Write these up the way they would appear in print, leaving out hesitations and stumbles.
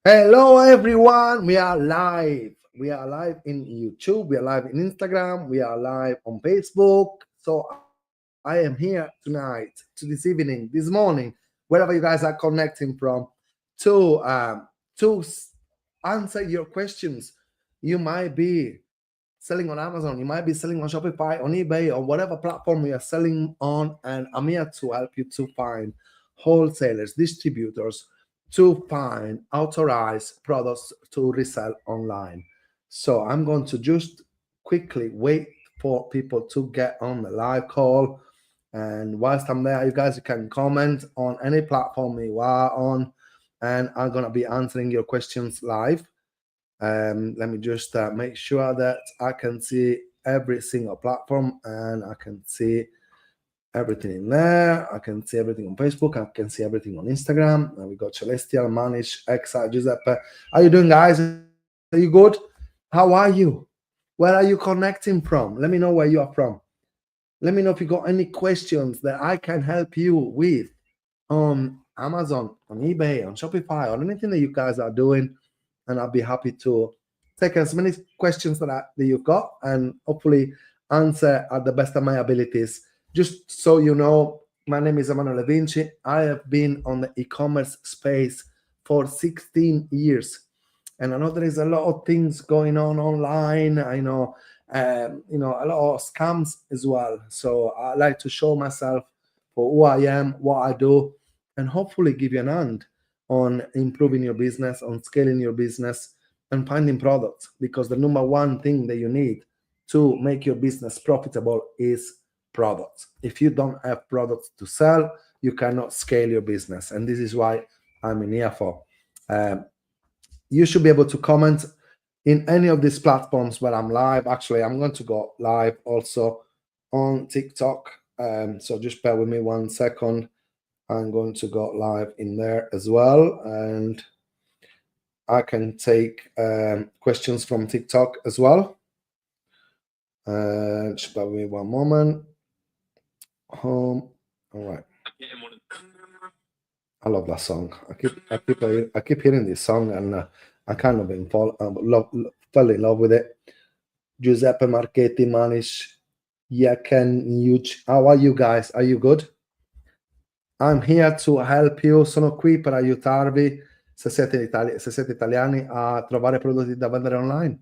Hello, everyone. We are live. We are live in YouTube. We are live in Instagram. We are live on Facebook. So I am here tonight, to this evening, this morning, wherever you guys are connecting from, to answer your questions. You might be selling on Amazon. You might be selling on Shopify, on eBay, or whatever platform you are selling on. And I'm here to help you to find wholesalers, distributors, to find authorized products to resell online. So I'm going to just quickly wait for people to get on the live call. And whilst I'm there, you can comment on any platform you are on, and I'm going to be answering your questions live. Let me just make sure that I can see every single platform, and I can see everything in there. I can see everything on Facebook. I can see everything on Instagram. And we got Celestial, Manish, Exa, Giuseppe. How you doing, guys? Are you good? How are you? Where are you connecting from? Let me know where you are from. Let me know if you got any questions that I can help you with on Amazon, on eBay, on Shopify, on anything that you guys are doing. And I'll be happy to take as many questions that you've got and hopefully answer at the best of my abilities. Just so you know, my name is Emanuele Vinci. I have been on the e-commerce space for 16 years. And I know there is a lot of things going on online. I know, a lot of scams as well. So I like to show myself for who I am, what I do, and hopefully give you an hand on improving your business, on scaling your business, and finding products. Because the number one thing that you need to make your business profitable is products. If you don't have products to sell, you cannot scale your business. And this is why I'm in here for. You should be able to comment in any of these platforms where I'm live. Actually, I'm going to go live also on TikTok. So just bear with me 1 second. I'm going to go live in there as well. And I can take questions from TikTok as well. Just bear with me 1 moment. Home. All right. I love that song. I keep hearing this song, and I kind of fell in love with it. Giuseppe Marchetti, Manish, Yaken, Huge. How are you guys? Are you good? I'm here to help you. Sono qui per aiutarvi se siete italiani a trovare prodotti da vendere online.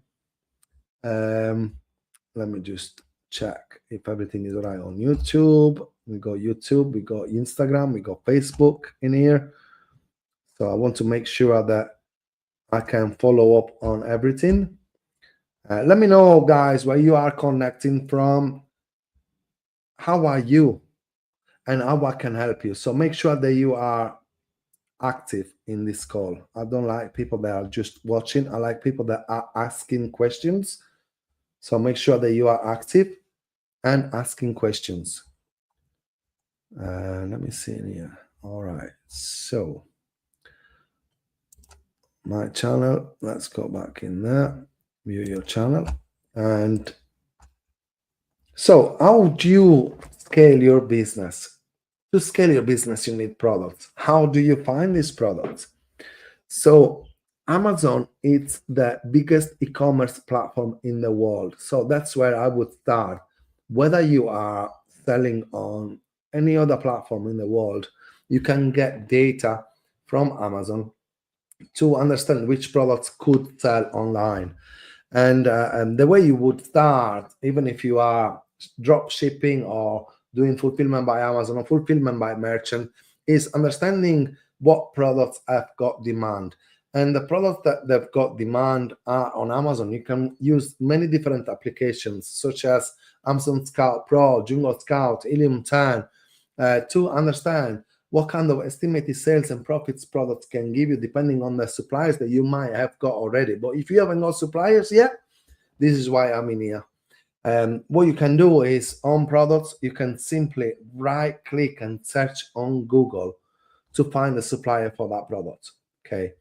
Let me just check if everything is all right on YouTube. We got YouTube, we got Instagram, we got Facebook in here. So I want to make sure that I can follow up on everything. Let me know, guys, where you are connecting from. How are you? And how I can help you. So make sure that you are active in this call. I don't like people that are just watching. I like people that are asking questions. So make sure that you are active and asking questions. Let me see in here. All right. So my channel, let's go back in there, view your channel. And so how do you scale your business? To scale your business, you need products. How do you find these products? So Amazon is the biggest e-commerce platform in the world. So that's where I would start. Whether you are selling on any other platform in the world, you can get data from Amazon to understand which products could sell online. And the way you would start, even if you are drop shipping or doing fulfillment by Amazon or fulfillment by merchant, is understanding what products have got demand. And the products that they've got demand are on Amazon. You can use many different applications, such as Amazon Scout Pro, Jungle Scout, Helium 10, to understand what kind of estimated sales and profits products can give you, depending on the suppliers that you might have got already. But if you haven't got suppliers yet, this is why I'm in here. What you can do is on products, you can simply right click and search on Google to find the supplier for that product. Okay.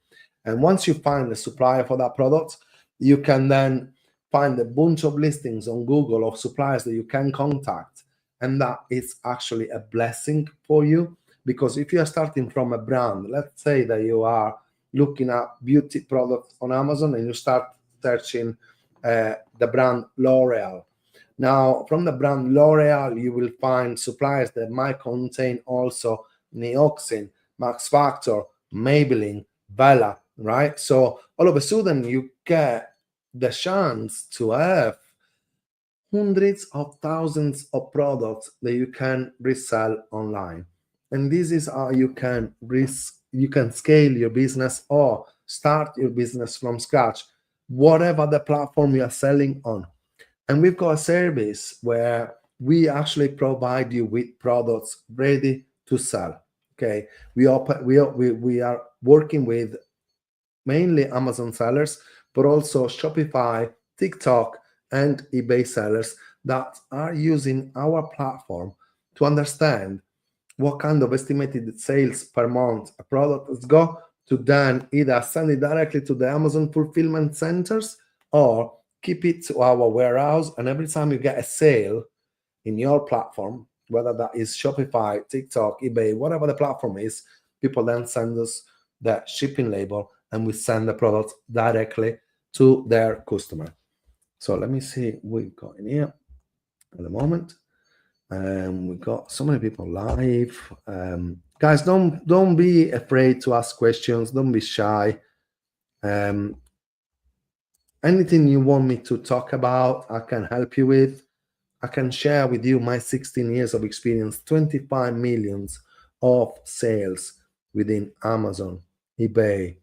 And once you find the supplier for that product, you can then find a bunch of listings on Google of suppliers that you can contact. And that is actually a blessing for you, because if you are starting from a brand, let's say that you are looking at beauty products on Amazon and you start searching the brand L'Oreal. Now, from the brand L'Oreal, you will find suppliers that might contain also Neoxin, Max Factor, Maybelline, Bella, right? So all of a sudden, you get the chance to have hundreds of thousands of products that you can resell online. And this is how you can scale your business or start your business from scratch, whatever the platform you are selling on. And we've got a service where we actually provide you with products ready to sell. Okay, we are working with mainly Amazon sellers, but also Shopify, TikTok, and eBay sellers that are using our platform to understand what kind of estimated sales per month a product has got, to then either send it directly to the Amazon fulfillment centers or keep it to our warehouse. And every time you get a sale in your platform, whether that is Shopify, TikTok, eBay, whatever the platform is, people then send us the shipping label and we send the product directly to their customer. So let me see what we've got in here at the moment. We got so many people live. Guys, don't be afraid to ask questions. Don't be shy. Anything you want me to talk about, I can help you with. I can share with you my 16 years of experience, 25 millions of sales within Amazon, eBay,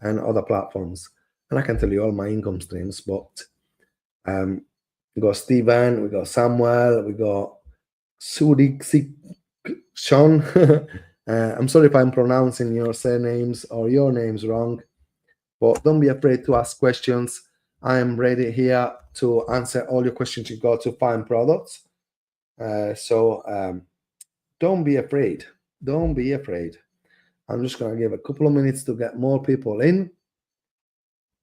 and other platforms. And I can tell you all my income streams, but we got Steven, we got Samuel, we got Sudik Sean. I'm sorry if I'm pronouncing your surnames or your names wrong, but don't be afraid to ask questions. I am ready here to answer all your questions you got to find products. So don't be afraid. Don't be afraid. I'm just going to give a couple of minutes to get more people in.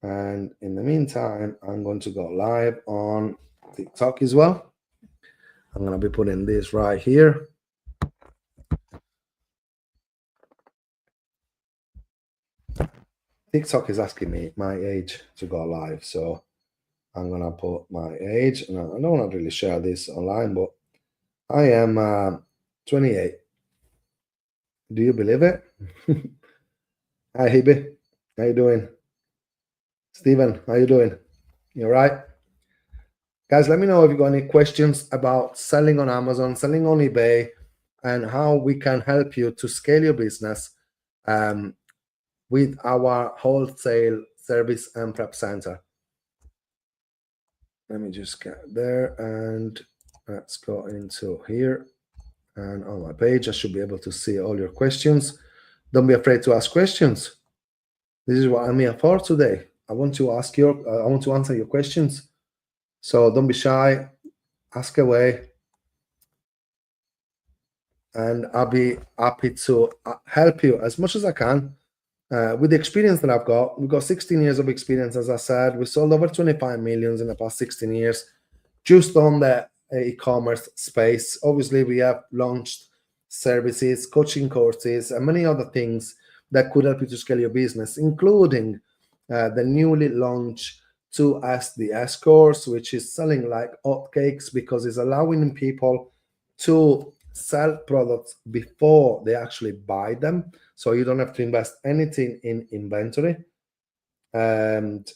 And in the meantime, I'm going to go live on TikTok as well. I'm going to be putting this right here. TikTok is asking me my age to go live. So I'm going to put my age. And I don't want to really share this online, but I am 28. Do you believe it? Hi, Hebe. How you doing? Steven, how you doing? You all right? Guys, let me know if you got any questions about selling on Amazon, selling on eBay, and how we can help you to scale your business with our wholesale service and prep center. Let me just get there and let's go into here. And on my page, I should be able to see all your questions. Don't be afraid to ask questions. This is what I'm here for today. I want to answer your questions. So don't be shy. Ask away. And I'll be happy to help you as much as I can. With the experience that I've got, we've got 16 years of experience, as I said. We sold over 25 millions in the past 16 years, just on the e-commerce space. Obviously, we have launched services, coaching courses, and many other things that could help you to scale your business, including the newly launched 2SDS course, which is selling like hotcakes because it's allowing people to sell products before they actually buy them. So you don't have to invest anything in inventory. And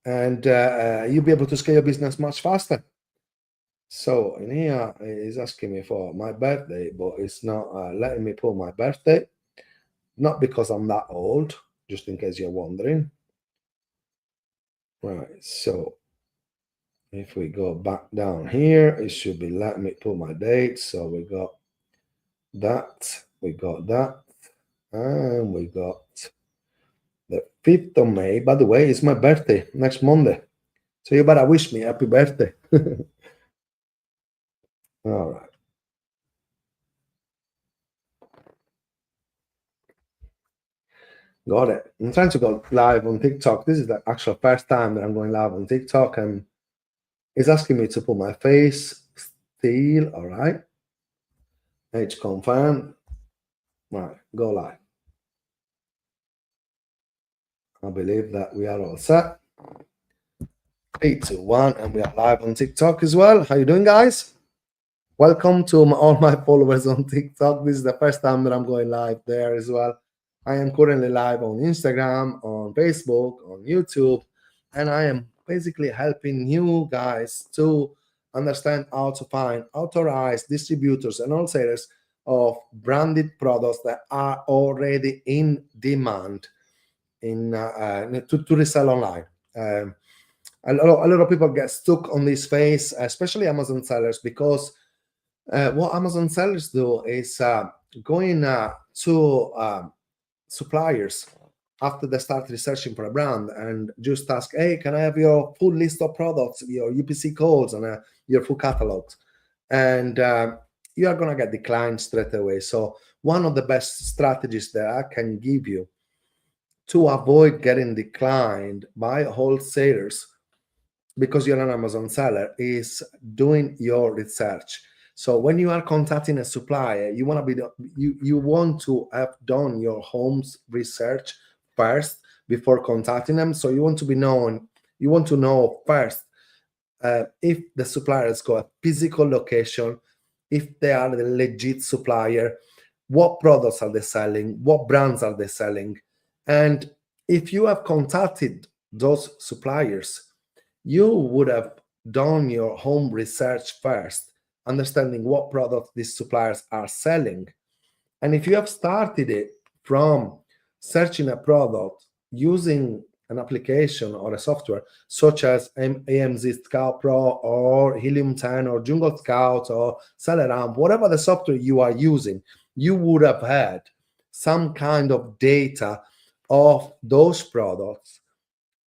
you'll be able to scale your business much faster. So in here, it's asking me for my birthday, but it's not letting me put my birthday. Not because I'm that old, just in case you're wondering. Right, so if we go back down here, it should be letting me put my date. So we got that, and we got the 5th of May. By the way, it's my birthday next Monday. So you better wish me happy birthday. All right. Got it. I'm trying to go live on TikTok. This is the actual first time that I'm going live on TikTok, and it's asking me to put my face still. All right. Age confirmed. All right, go live. I believe that we are all set. 3, 2, 1, and we are live on TikTok as well. How you doing, guys? Welcome to all my followers on TikTok. This is the first time that I'm going live there as well. I am currently live on Instagram, on Facebook, on YouTube, and I am basically helping you guys to understand how to find authorized distributors and wholesalers of branded products that are already in demand to resell online. A lot of people get stuck on this phase, especially Amazon sellers, because what Amazon sellers do is going to suppliers after they start researching for a brand and just ask, hey, can I have your full list of products, your UPC codes, and your full catalogs? And you are going to get declined straight away. So one of the best strategies that I can give you to avoid getting declined by wholesalers because you're an Amazon seller is doing your research. So when you are contacting a supplier, you want to have done your home's research first before contacting them. So you want to know first if the supplier has got a physical location, if they are the legit supplier, what products are they selling, what brands are they selling, and if you have contacted those suppliers, you would have done your home research first, understanding what products these suppliers are selling. And if you have started it from searching a product using an application or a software such as AMZ Scout Pro or Helium 10 or Jungle Scout or Celeramp, whatever the software you are using, you would have had some kind of data of those products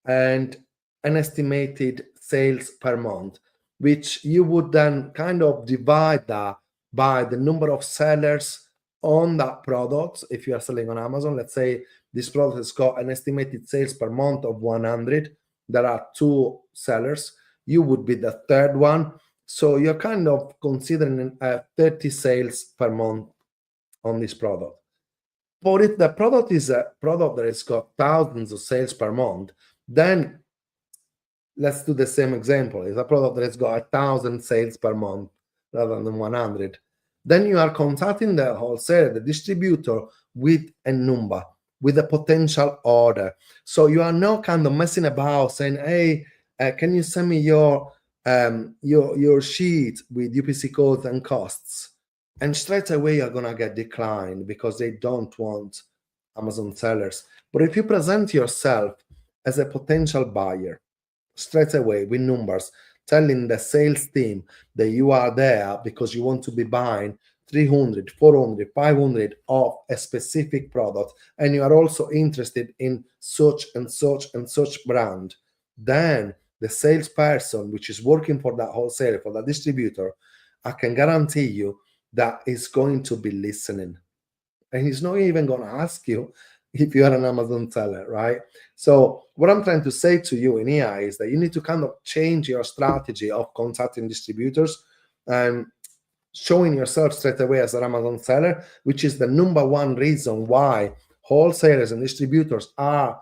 and an estimated sales per month, which you would then kind of divide that by the number of sellers on that product. If you are selling on Amazon, let's say this product has got an estimated sales per month of 100. There are 2 sellers. You would be the third one. So you're kind of considering 30 sales per month on this product. But if the product is a product that has got thousands of sales per month, then let's do the same example. It's a product that has got 1,000 sales per month rather than 100. Then you are contacting the wholesaler, the distributor, with a number, with a potential order. So you are not kind of messing about saying, hey, can you send me your sheet with UPC codes and costs? And straight away you're gonna get declined because they don't want Amazon sellers. But if you present yourself as a potential buyer straight away with numbers, telling the sales team that you are there because you want to be buying 300, 400, 500 of a specific product, and you are also interested in such and such and such brand, then the salesperson, which is working for that wholesaler, for that distributor, I can guarantee you that is going to be listening. And he's not even going to ask you if you are an Amazon seller, right? So what I'm trying to say to you in here is that you need to kind of change your strategy of contacting distributors and showing yourself straight away as an Amazon seller, which is the number one reason why wholesalers and distributors are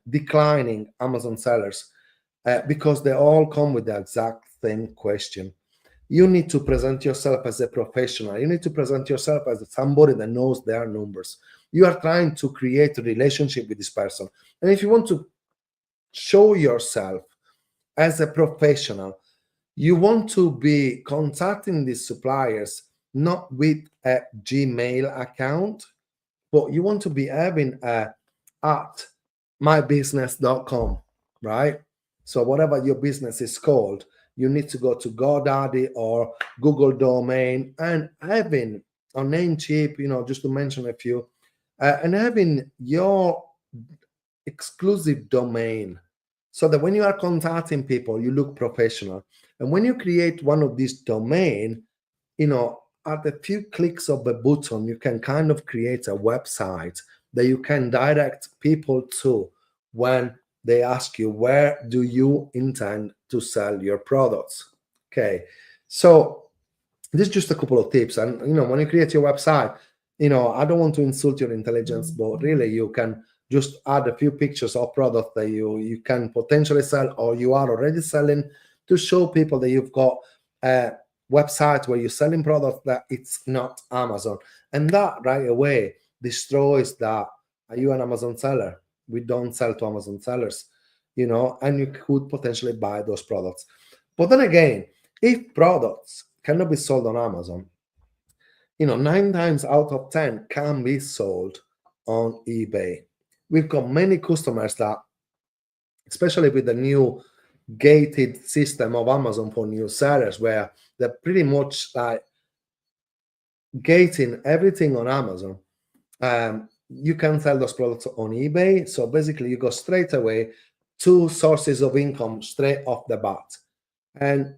declining Amazon sellers, because they all come with the exact same question. You need to present yourself as a professional. You need to present yourself as somebody that knows their numbers. You are trying to create a relationship with this person. And if you want to show yourself as a professional, you want to be contacting these suppliers not with a Gmail account, but you want to be having a at mybusiness.com, right? So whatever your business is called, you need to go to GoDaddy or Google Domain and having or Namecheap, just to mention a few, and having your exclusive domain so that when you are contacting people, you look professional. And when you create one of these domain, at a few clicks of a button, you can kind of create a website that you can direct people to when they ask you, where do you intend to sell your products? Okay, so this is just a couple of tips. And when you create your website, I don't want to insult your intelligence, but really you can just add a few pictures of products that you can potentially sell or you are already selling, to show people that you've got a website where you're selling products that it's not Amazon. And that right away destroys that. Are you an Amazon seller? We don't sell to Amazon sellers, and you could potentially buy those products. But then again, if products cannot be sold on Amazon, 9 times out of 10 can be sold on eBay. We've got many customers that, especially with the new gated system of Amazon for new sellers, where they're pretty much like gating everything on Amazon. You can sell those products on eBay. So basically, you go straight away 2 sources of income straight off the bat. And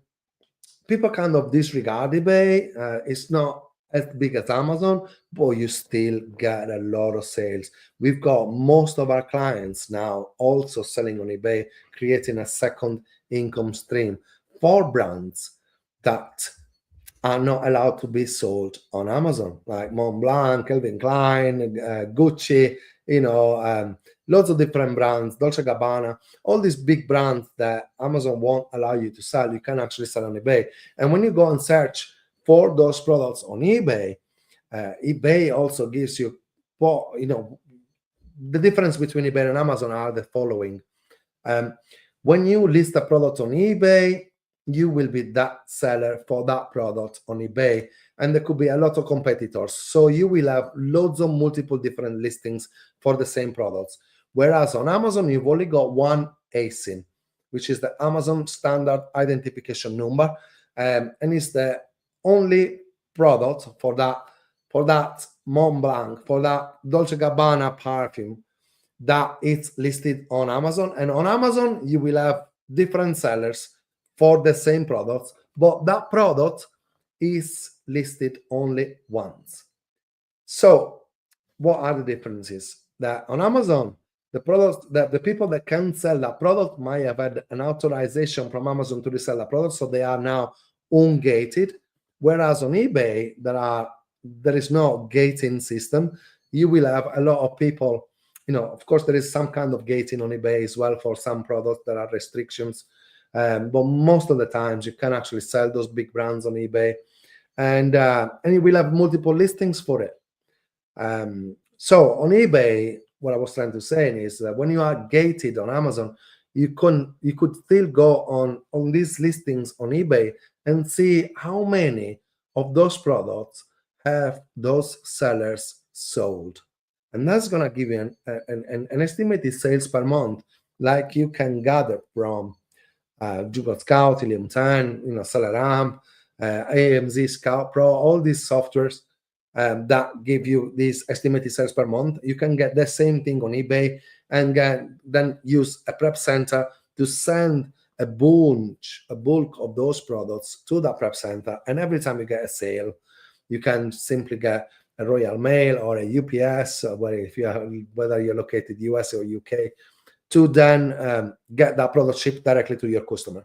people kind of disregard eBay. It's not as big as Amazon, but you still get a lot of sales. We've got most of our clients now also selling on eBay, creating a second income stream for brands that are not allowed to be sold on Amazon, like Montblanc, Calvin Klein, Gucci, lots of different brands, Dolce & Gabbana, all these big brands that Amazon won't allow you to sell. You can actually sell on eBay. And when you go and search for those products on eBay, eBay also gives you, the difference between eBay and Amazon are the following. When you list a product on eBay, you will be that seller for that product on eBay, and there could be a lot of competitors. So you will have loads of multiple different listings for the same products. Whereas on Amazon, you've only got one ASIN, which is the Amazon Standard Identification Number, and it's the only product for that Montblanc, for that Dolce & Gabbana perfume that it's listed on Amazon. And on Amazon, you will have different sellers for the same products, but that product is listed only once. So what are the differences? That on Amazon, the products that the people that can sell that product might have had an authorization from Amazon to resell that product, so they are now ungated. Whereas on eBay, there is no gating system. You will have a lot of people. Of course, there is some kind of gating on eBay as well for some products. There are restrictions. But most of the times you can actually sell those big brands on eBay, and you will have multiple listings for it. So on eBay, what I was trying to say is that when you are gated on Amazon, you could still go on these listings on eBay and see how many of those products have those sellers sold, and that's going to give you an estimated sales per month, like you can gather from Google Scout, Helium 10, SellerAmp, AMZ Scout Pro, all these softwares that give you these estimated sales per month. You can get the same thing on eBay and then use a prep center to send a bulk of those products to that prep center. And every time you get a sale, you can simply get a Royal Mail or a UPS, whether you're located US or UK, to then get that product shipped directly to your customer.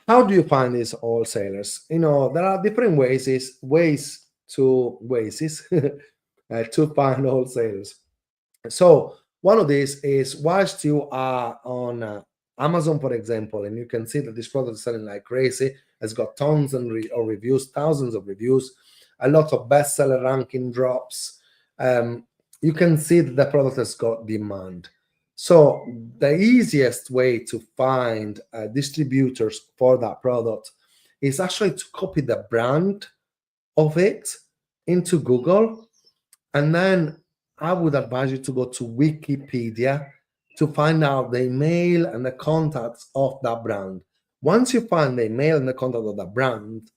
How do you find these wholesalers? There are different ways to find wholesalers. So one of these is, whilst you are on Amazon, for example, and you can see that this product is selling like crazy, has got tons of reviews, thousands of reviews, a lot of bestseller ranking drops. You can see that the product has got demand. So the easiest way to find distributors for that product is actually to copy the brand of it into Google. And then I would advise you to go to Wikipedia to find out the email and the contacts of that brand. Once you find the email and the contact of that brand,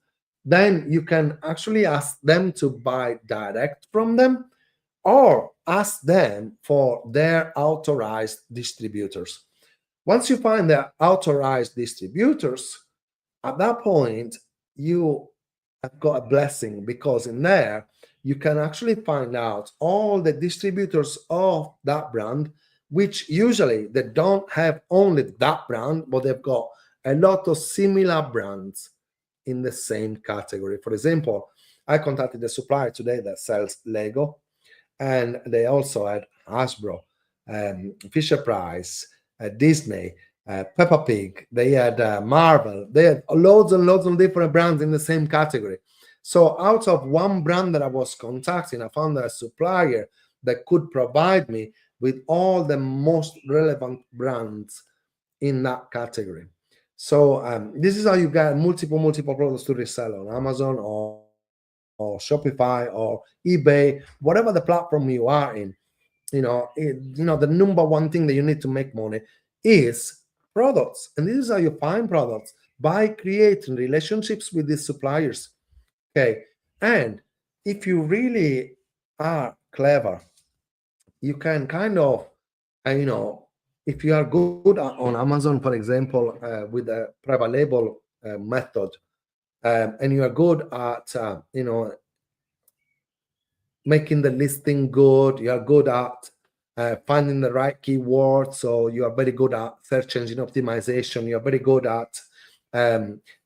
then you can actually ask them to buy direct from them, or ask them for their authorized distributors. Once you find the authorized distributors, at that point, you have got a blessing, because in there, you can actually find out all the distributors of that brand, which usually they don't have only that brand, but they've got a lot of similar brands in the same category. For example, I contacted a supplier today that sells Lego, and they also had Hasbro. Fisher Price, Disney, Peppa Pig. They had Marvel. They had loads and loads of different brands in the same category. So out of one brand that I was contacting, I found a supplier that could provide me with all the most relevant brands in that category. So this is how you get multiple products to resell on Amazon or Shopify or eBay, whatever the platform you are in. The number one thing that you need to make money is products, and this is how you find products, by creating relationships with these suppliers. Okay, and if you really are clever, you can kind of, if you are good on Amazon, for example, with the private label method, and you are good at, making the listing good, you are good at finding the right keywords, so you are very good at search engine optimization, you are very good at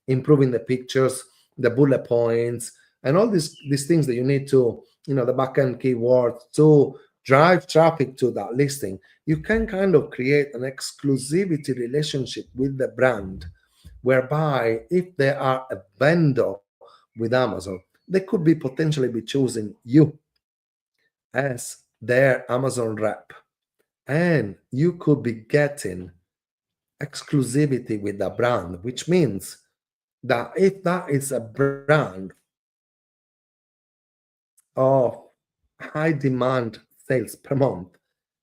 improving the pictures, the bullet points, and all these things that you need to, the backend keywords to drive traffic to that listing. You can kind of create an exclusivity relationship with the brand, whereby if they are a vendor with Amazon, they could be potentially be choosing you as their Amazon rep, and you could be getting exclusivity with the brand, which means that if that is a brand of high demand sales per month,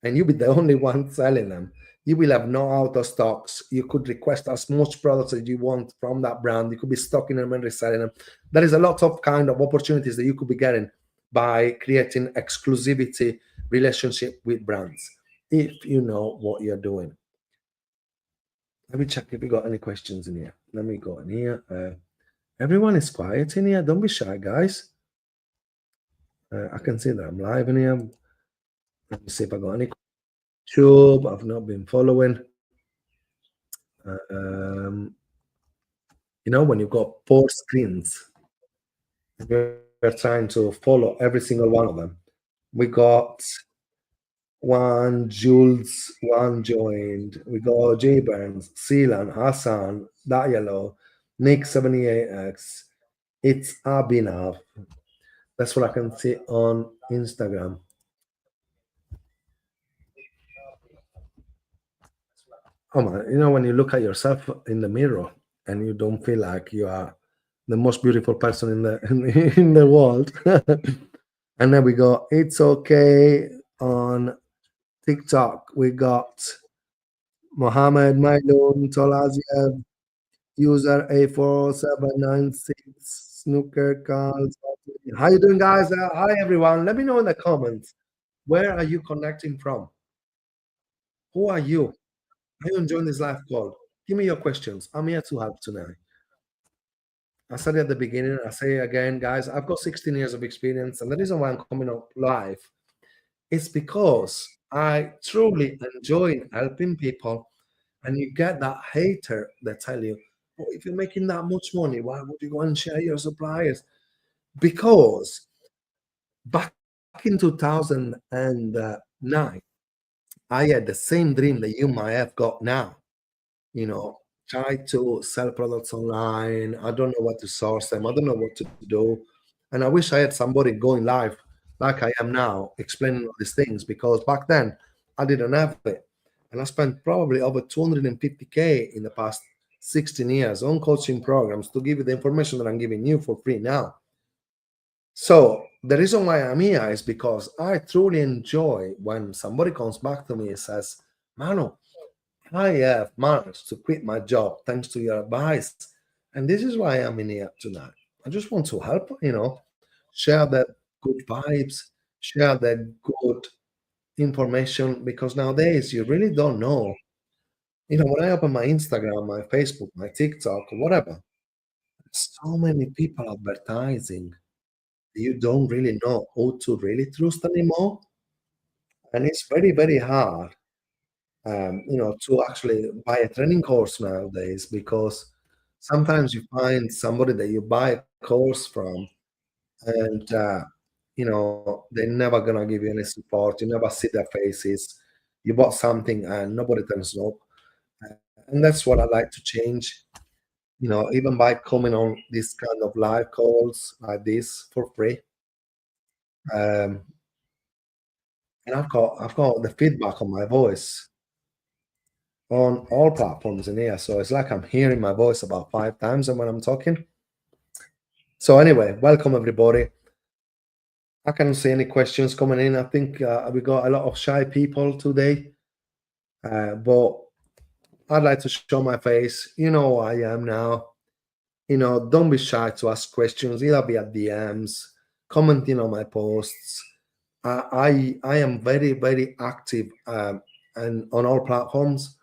and you be the only one selling them, you will have no out of stocks. You could request as much products as you want from that brand. You could be stocking them and reselling them. There is a lot of kind of opportunities that you could be getting by creating exclusivity relationship with brands, if you know what you're doing. Let me check if we got any questions in here. Let me go in here. Everyone is quiet in here. Don't be shy, guys. I can see that I'm live in here. Let me see if I got any. YouTube, I've not been following. When you've got 4 screens, we're trying to follow every single one of them. We got one Jules, one joined. We got J Burns, Sealan, Hassan, Dayalo, Nick78X. It's Abhinav. That's what I can see on Instagram. Oh man, when you look at yourself in the mirror and you don't feel like you are the most beautiful person in the in the world. And then we go, it's okay on TikTok. We got Mohammed Mailun Tolaziev, user A4796, Snooker Carls. How you doing, guys? Hi, everyone. Let me know in the comments, where are you connecting from? Who are you? Are you enjoying this live call? Give me your questions. I'm here to help tonight. I said it at the beginning, I say again, guys, I've got 16 years of experience, and the reason why I'm coming up live is because I truly enjoy helping people. And you get that hater that tell you, "Oh, if you're making that much money, why would you go and share your suppliers?" Because back in 2009, I had the same dream that you might have got now. Try to sell products online. I don't know what to source them. I don't know what to do. And I wish I had somebody going live like I am now, explaining all these things, because back then I didn't have it. And I spent probably over 250K in the past 16 years on coaching programs to give you the information that I'm giving you for free now. So the reason why I'm here is because I truly enjoy when somebody comes back to me and says, Mano, I have managed to quit my job thanks to your advice. And this is why I'm in here tonight. I just want to help, share that good vibes, share that good information, because nowadays you really don't know. When I open my Instagram, my Facebook, my TikTok, whatever, so many people advertising. You don't really know who to really trust anymore. And it's very, very hard to actually buy a training course nowadays, because sometimes you find somebody that you buy a course from, and they're never gonna give you any support. You never see their faces. you bought something and nobody turns up. And that's what I like to change, even by coming on this kind of live calls like this for free. Um, and I've got the feedback on my voice on all platforms in here. So it's like I'm hearing my voice about 5 times when I'm talking. So anyway, welcome everybody. I can't see any questions coming in. I think we got a lot of shy people today, but I'd like to show my face. You know who I am now. Don't be shy to ask questions, either via DMs, commenting on my posts. I am very, very active and on all platforms,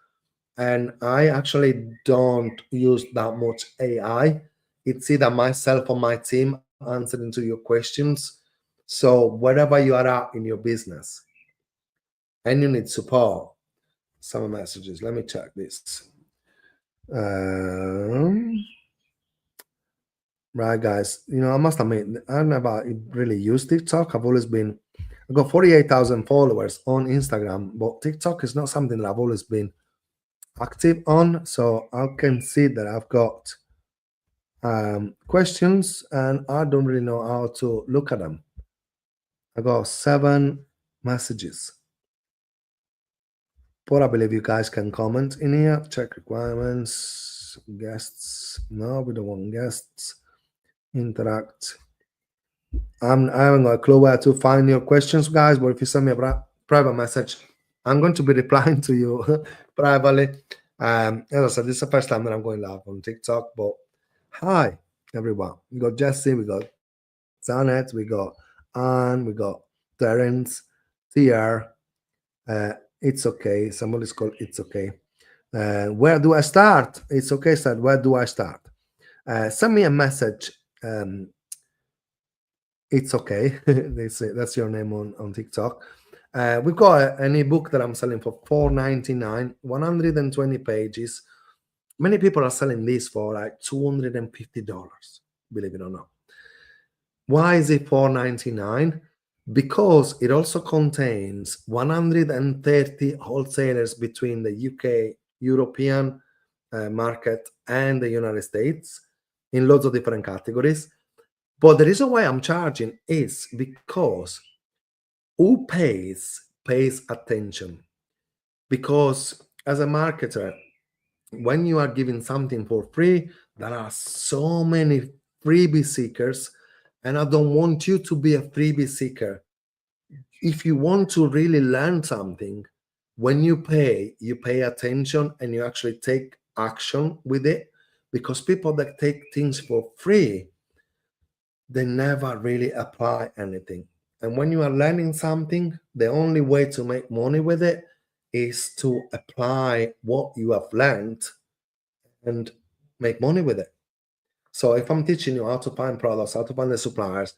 and I actually don't use that much AI. It's either myself or my team answering to your questions. So wherever you are at in your business and you need support, some messages. Let me check this. Right, guys. I must admit, I never really used TikTok. I've got 48,000 followers on Instagram, but TikTok is not something that I've always been active on. So I can see that I've got questions and I don't really know how to look at them. I got 7 messages. But I believe you guys can comment in here. Check requirements, guests. No, we don't want guests. Interact. I haven't got a clue where to find your questions, guys, but if you send me a private message, I'm going to be replying to you privately. As I said, this is the first time that I'm going live on TikTok, but hi, everyone. We got Jesse, we got Zanet, we got Anne, we got Terence, TR. It's okay. Somebody's called It's Okay. Where do I start? It's okay, said, where do I start? Send me a message. It's okay. They say that's your name on TikTok. We've got an ebook that I'm selling for $4.99, 120 pages. Many people are selling this for like $250, believe it or not. Why is it $4.99? Because it also contains 130 wholesalers between the UK, European market, and the United States in loads of different categories. But the reason why I'm charging is because who pays attention. Because as a marketer, when you are giving something for free, there are so many freebie seekers, and I don't want you to be a freebie seeker. If you want to really learn something, when you pay attention and you actually take action with it. Because people that take things for free, they never really apply anything. And when you are learning something, the only way to make money with it is to apply what you have learned and make money with it. So if I'm teaching you how to find products, how to find the suppliers,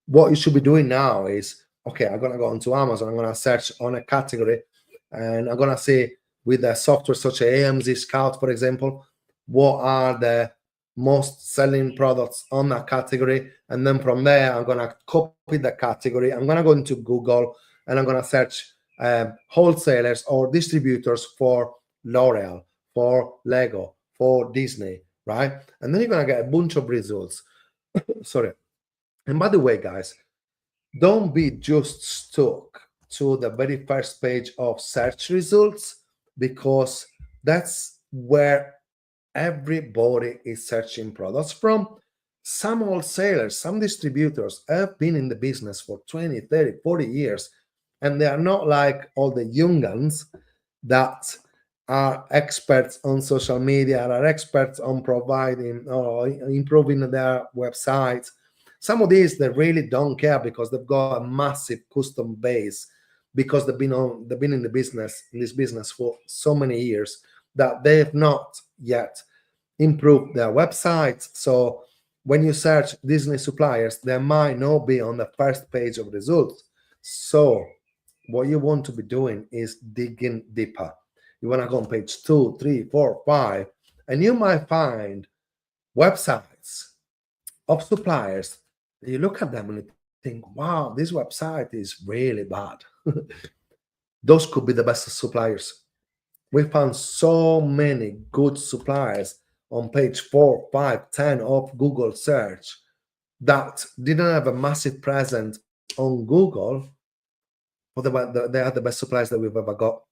what you should be doing now is, okay, I'm going to go onto Amazon, I'm going to search on a category, and I'm going to see with a software such as AMZ Scout, for example, what are the most selling products on that category. And then from there, I'm going to copy the category. I'm going to go into Google and I'm going to search wholesalers or distributors for L'Oreal, for Lego, for Disney, right? And then you're going to get a bunch of results. Sorry. And by the way, guys, don't be just stuck to the very first page of search results, because that's where everybody is searching products from. Some wholesalers, some distributors have been in the business for 20, 30, 40 years, and they are not like all the young guns that are experts on social media, are experts on providing or improving their websites. Some of these they really don't care because they've got a massive custom base, because they've been in this business for so many years that they have not yet improved their websites. So when you search Disney suppliers, they might not be on the first page of results. So what you want to be doing is digging deeper. You want to go on page 2, 3, 4, 5, and you might find websites of suppliers. You look at them and you think, wow, this website is really bad. those could be the best suppliers. We found so many good suppliers on page 4, 5, 10 of Google search that didn't have a massive presence on Google, but they are the best suppliers that we've ever got,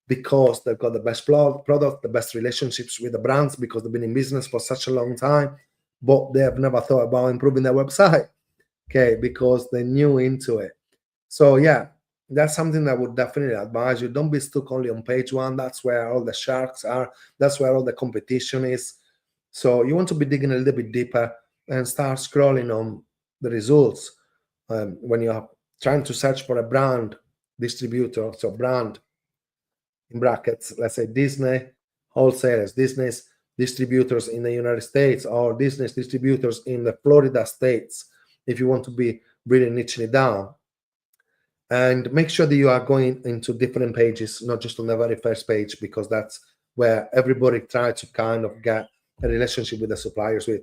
because they've got the best product, the best relationships with the brands, because they've been in business for such a long time, but they have never thought about improving their website, okay, because they're new into it. So yeah, that's something that I would definitely advise you. Don't be stuck only on page 1. That's where all the sharks are. That's where all the competition is. So you want to be digging a little bit deeper and start scrolling on the results when you're trying to search for a brand distributor. So brand in brackets, let's say Disney wholesalers, Disney's distributors in the United States, or Disney's distributors in the Florida states, if you want to be really niching it down. And make sure that you are going into different pages, not just on the very first page, because that's where everybody tries to kind of get a relationship with the suppliers with.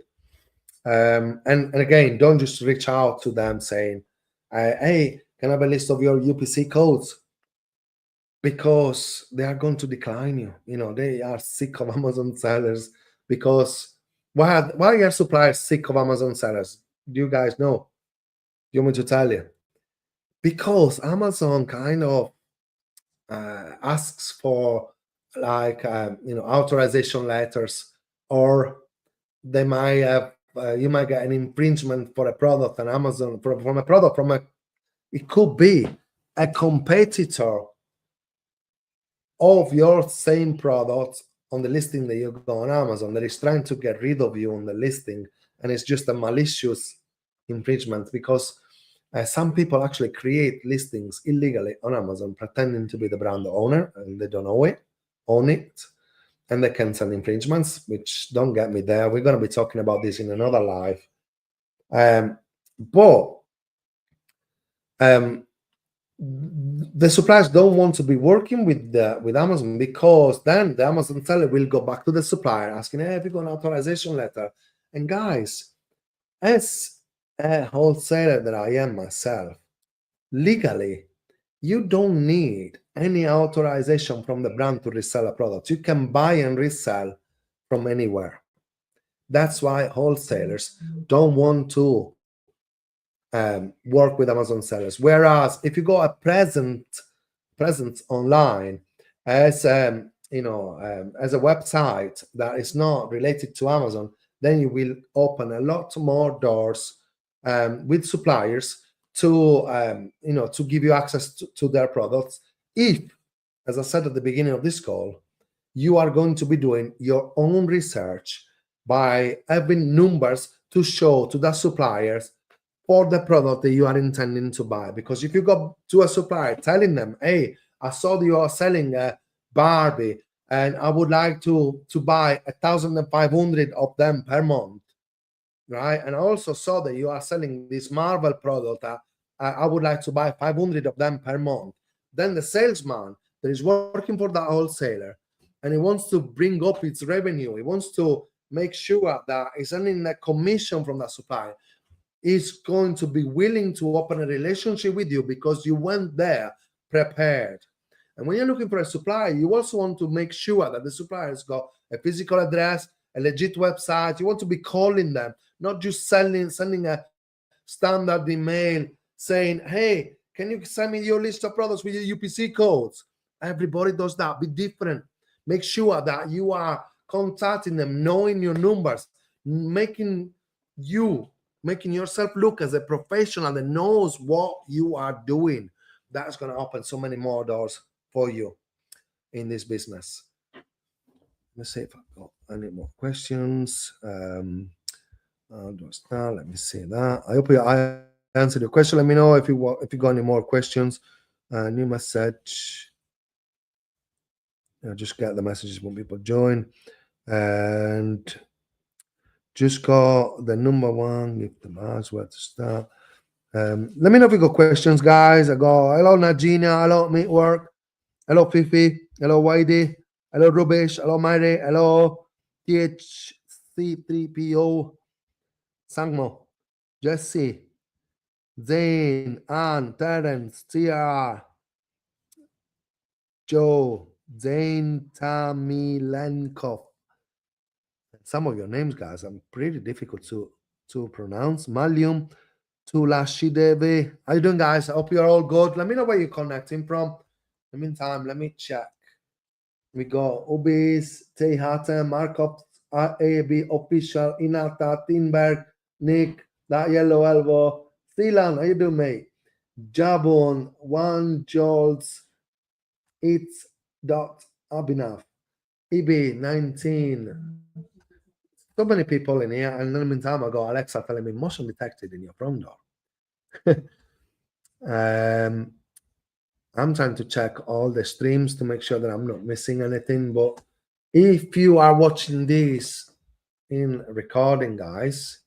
And again, don't just reach out to them saying, hey, can I have a list of your UPC codes? Because they are going to decline you. You know, they are sick of Amazon sellers. Because why are suppliers sick of Amazon sellers? Do you guys know? Do you want me to tell you? Because Amazon kind of asks for like authorization letters, or they might have you might get an infringement for a product on Amazon from a product from a, it could be a competitor of your same product on the listing that you go on Amazon that is trying to get rid of you on the listing, and it's just a malicious infringement, because some people actually create listings illegally on Amazon pretending to be the brand owner, and they don't own it, and they can send infringements, which don't get me there. We're going to be talking about this in another live. But the suppliers don't want to be working with Amazon, because then the Amazon seller will go back to the supplier asking, hey, have you got an authorization letter? And guys, as a wholesaler that I am myself, legally, you don't need any authorization from the brand to resell a product. You can buy and resell from anywhere. That's why wholesalers don't want to work with Amazon sellers. Whereas if you go a presence online as as a website that is not related to Amazon, then you will open a lot more doors with suppliers to to give you access to their products. If, as I said at the beginning of this call, you are going to be doing your own research by having numbers to show to the suppliers for the product that you are intending to buy. Because if you go to a supplier telling them, hey, I saw that you are selling a Barbie and I would like to buy 1,500 of them per month, right? And I also saw that you are selling this Marvel product. I would like to buy 500 of them per month. Then the salesman that is working for the wholesaler, and he wants to bring up its revenue, he wants to make sure that he's earning a commission from the supplier, is going to be willing to open a relationship with you because you went there prepared. And when you're looking for a supplier, you also want to make sure that the supplier has got a physical address, a legit website. You want to be calling them, not just sending a standard email saying, hey, can you send me your list of products with your UPC codes? Everybody does that. Be different. Make sure that you are contacting them, knowing your numbers, making yourself look as a professional that knows what you are doing. That's going to open so many more doors for you in this business. Let's see if I've got any more questions. Let me see that. I hope I answered your question. Let me know if you got any more questions. New message. Just get the messages when people join. And just got the number one. Give the mouse where to start. Let me know if you got questions, guys. I go, hello, Najina. Hello, Meatwork. Hello, Fifi. Hello, Whitey. Hello, Rubish. Hello, Mary. Hello, THC3PO. Sangmo. Jesse. Zane. Ann. Terence. TR. Joe, Zane Tamilenkov. Some of your names, guys, are pretty difficult to pronounce. Malium Tulashidevi. How you doing, guys? I hope you're all good. Let me know where you're connecting from. In the meantime, let me check. We got Ubis, Tehata, Markov, AB Official, Inata, Tinberg, Nick, That Yellow Elbow, Thilan, how you doing, mate? Jabon, One Jolts, It's Dot Abhinav, EB 19. So many people in here, and in the meantime, I got Alexa telling me motion detected in your front door. I'm trying to check all the streams to make sure that I'm not missing anything. But if you are watching this in recording, guys,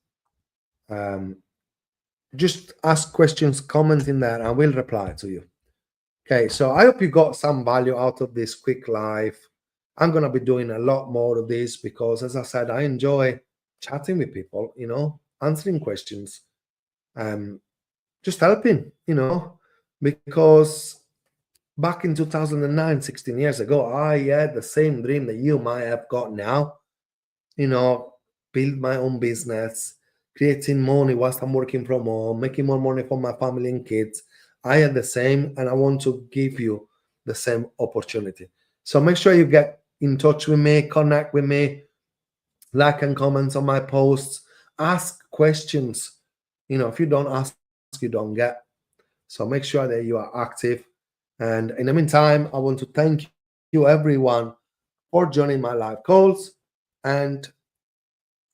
just ask questions, comment in there, and I will reply to you. Okay, so I hope you got some value out of this quick live. I'm going to be doing a lot more of this because, as I said, I enjoy chatting with people, answering questions, just helping, because back in 2009, 16 years ago, I had the same dream that you might have got now, build my own business, creating money whilst I'm working from home, making more money for my family and kids. I had the same, and I want to give you the same opportunity. So make sure you get in touch with me, connect with me, like and comment on my posts, ask questions. If you don't ask, you don't get. So make sure that you are active. And in the meantime, I want to thank you, everyone, for joining my live calls. And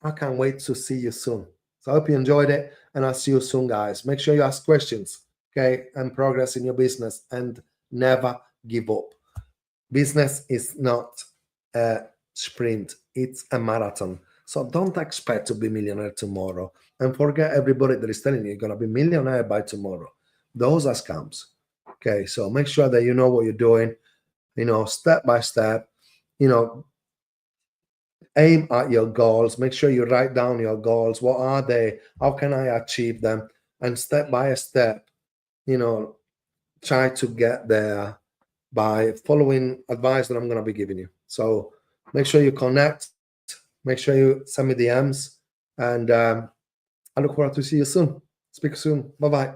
I can't wait to see you soon. So I hope you enjoyed it, and I'll see you soon, guys. Make sure you ask questions, okay, and progress in your business, and never give up. Business is not a sprint, it's a marathon. So don't expect to be millionaire tomorrow, and forget everybody that is telling you you're going to be millionaire by tomorrow. Those are scams. Okay, so make sure that you know what you're doing, step by step, aim at your goals. Make sure you write down your goals. What are they? How can I achieve them? And step by step, try to get there by following advice that I'm going to be giving you. So make sure you connect. Make sure you send me DMs. And I look forward to see you soon. Speak soon. Bye-bye.